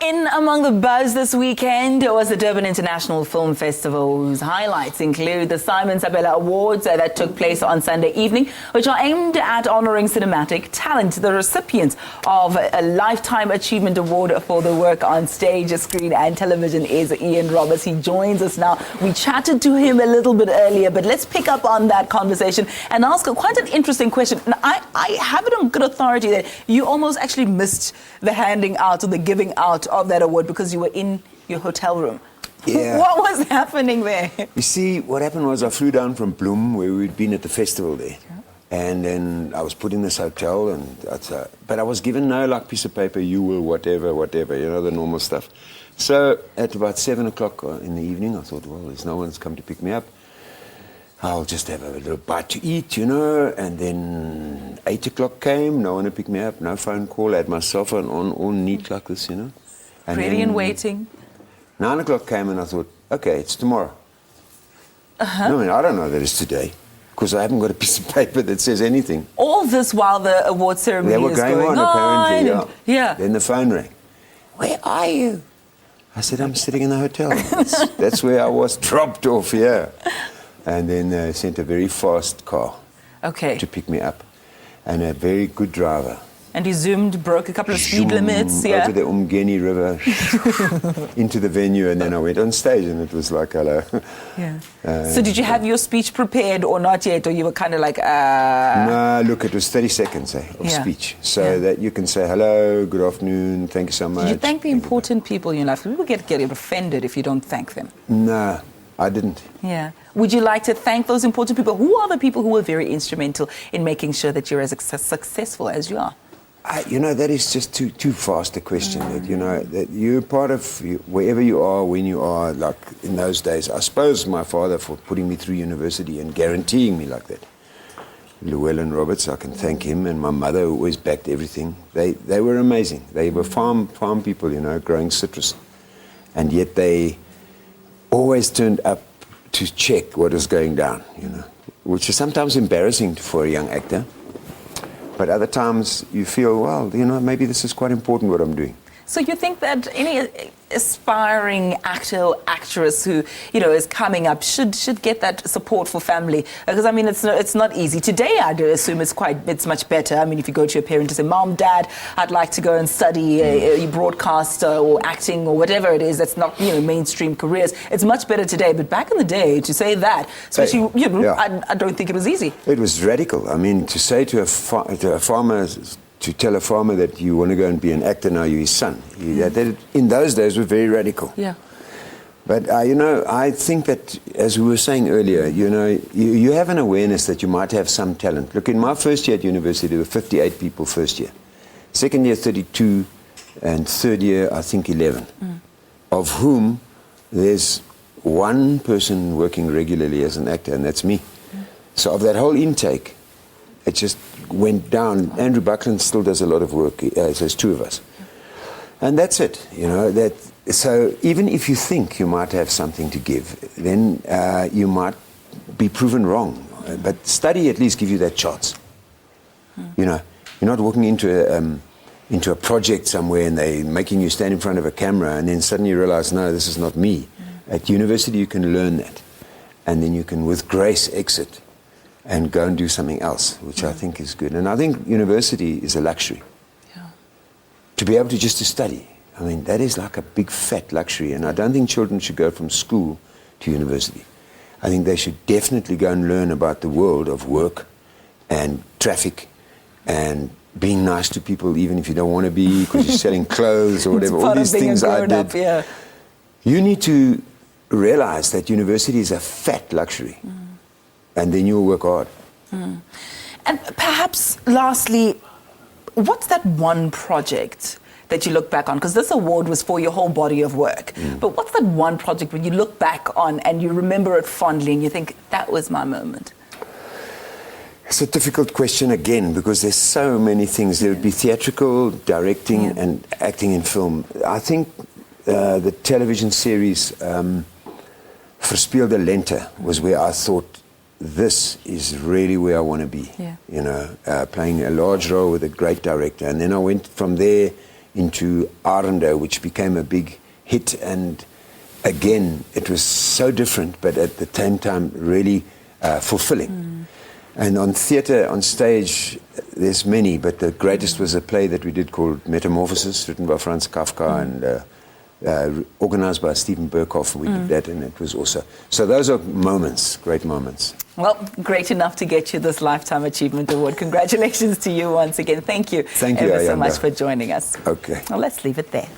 In among the buzz this weekend was the Durban International Film Festival, whose highlights include the Simon Sabela Awards that took place on Sunday evening, which are aimed at honouring cinematic talent. The recipients of a Lifetime Achievement Award for the work on stage, screen and television is Ian Roberts. He joins us now. We chatted to him a little bit earlier, but let's pick up on that conversation and ask quite an interesting question. And I have it on good authority that you almost actually missed the handing out or the giving out of that award because you were in your hotel room. Yeah. What was happening there? You see, what happened was I flew down from Bloem, where we'd been at the festival there. And then I was put in this hotel, and but I was given no like piece of paper, you will, whatever, you know, the normal stuff. So at about 7 o'clock in the evening, I thought, well, there's no one's come to pick me up. I'll just have a little bite to eat, you know. And then 8 o'clock came, no one to pick me up, no phone call. I had my cell phone on, all neat like this, you know. And ready and waiting. 9 o'clock came, and I thought, okay, it's tomorrow. No, I mean, I don't know that it's today, because I haven't got a piece of paper that says anything. All this while the award ceremony is going on. Apparently, yeah. Then the phone rang. Where are you? I said, I'm sitting in the hotel. That's where I was, dropped off, yeah. And then they sent a very fast car to pick me up, and a very good driver. And you broke a couple of speed limits, yeah? Over the Umgeni River, into the venue, and then I went on stage, and it was like, hello. Yeah. So did you have your speech prepared or not yet, or you were kind of like, No, look, it was 30 seconds of speech, so that you can say, hello, good afternoon, thank you so much. Did you thank the important people in your life? People get offended if you don't thank them. No, I didn't. Yeah. Would you like to thank those important people? Who are the people who were very instrumental in making sure that you're as successful as you are? You know, that is just too fast a question. That, you know, that you're part of wherever you are, when you are, like in those days. I suppose my father for putting me through university and guaranteeing me like that. Llewellyn Roberts, I can thank him, and my mother who always backed everything. They were amazing. They were farm people, you know, growing citrus. And yet they always turned up to check what was going down, you know, which is sometimes embarrassing for a young actor. But other times you feel, well, you know, maybe this is quite important what I'm doing. So you think that any aspiring actor or actress who, you know, is coming up should get that support for family? Because, I mean, it's not easy. Today, I do assume it's much better. I mean, if you go to your parent and say, Mom, Dad, I'd like to go and study broadcast or acting or whatever it is that's not, you know, mainstream careers, it's much better today. But back in the day, to say that, especially, you know, I don't think it was easy. It was radical. I mean, to say to a farmer, to tell a farmer that you want to go and be an actor, now you're his son. That in those days were very radical. Yeah. But, you know, I think that, as we were saying earlier, you know, you have an awareness that you might have some talent. Look, in my first year at university, there were 58 people first year. Second year, 32, and third year, I think 11, of whom there's one person working regularly as an actor, and that's me. So of that whole intake, it just went down. Andrew Buckland still does a lot of work. So there's two of us. And that's it, you know. So even if you think you might have something to give, then you might be proven wrong. But study at least gives you that chance. You know, you're not walking into a project somewhere and they're making you stand in front of a camera and then suddenly you realize, no, this is not me. At university you can learn that. And then you can, with grace, exit and go and do something else, which I think is good. And I think university is a luxury. Yeah. To be able to just to study. I mean, that is like a big fat luxury. And I don't think children should go from school to university. I think they should definitely go and learn about the world of work and traffic and being nice to people, even if you don't want to be, because you're selling clothes or whatever. All these things I did. Yeah. You need to realize that university is a fat luxury. And then you'll work hard. And perhaps, lastly, what's that one project that you look back on? Because this award was for your whole body of work. But what's that one project when you look back on and you remember it fondly and you think, that was my moment? It's a difficult question again, because there's so many things. There would be theatrical, directing, and acting in film. I think the television series Verspeelde Lente was where I thought, this is really where I want to be, you know, playing a large role with a great director. And then I went from there into Ayanda, which became a big hit. And again, it was so different, but at the same time, really fulfilling. And on theatre, on stage, there's many, but the greatest was a play that we did called Metamorphosis, written by Franz Kafka and organized by Stephen Berkoff. We did that, and it was also. So those are moments, great moments. Well, great enough to get you this Lifetime Achievement Award. Congratulations to you once again. Thank you. Thank you, ever so Ayanda. much for joining us. Okay. Well, let's leave it there.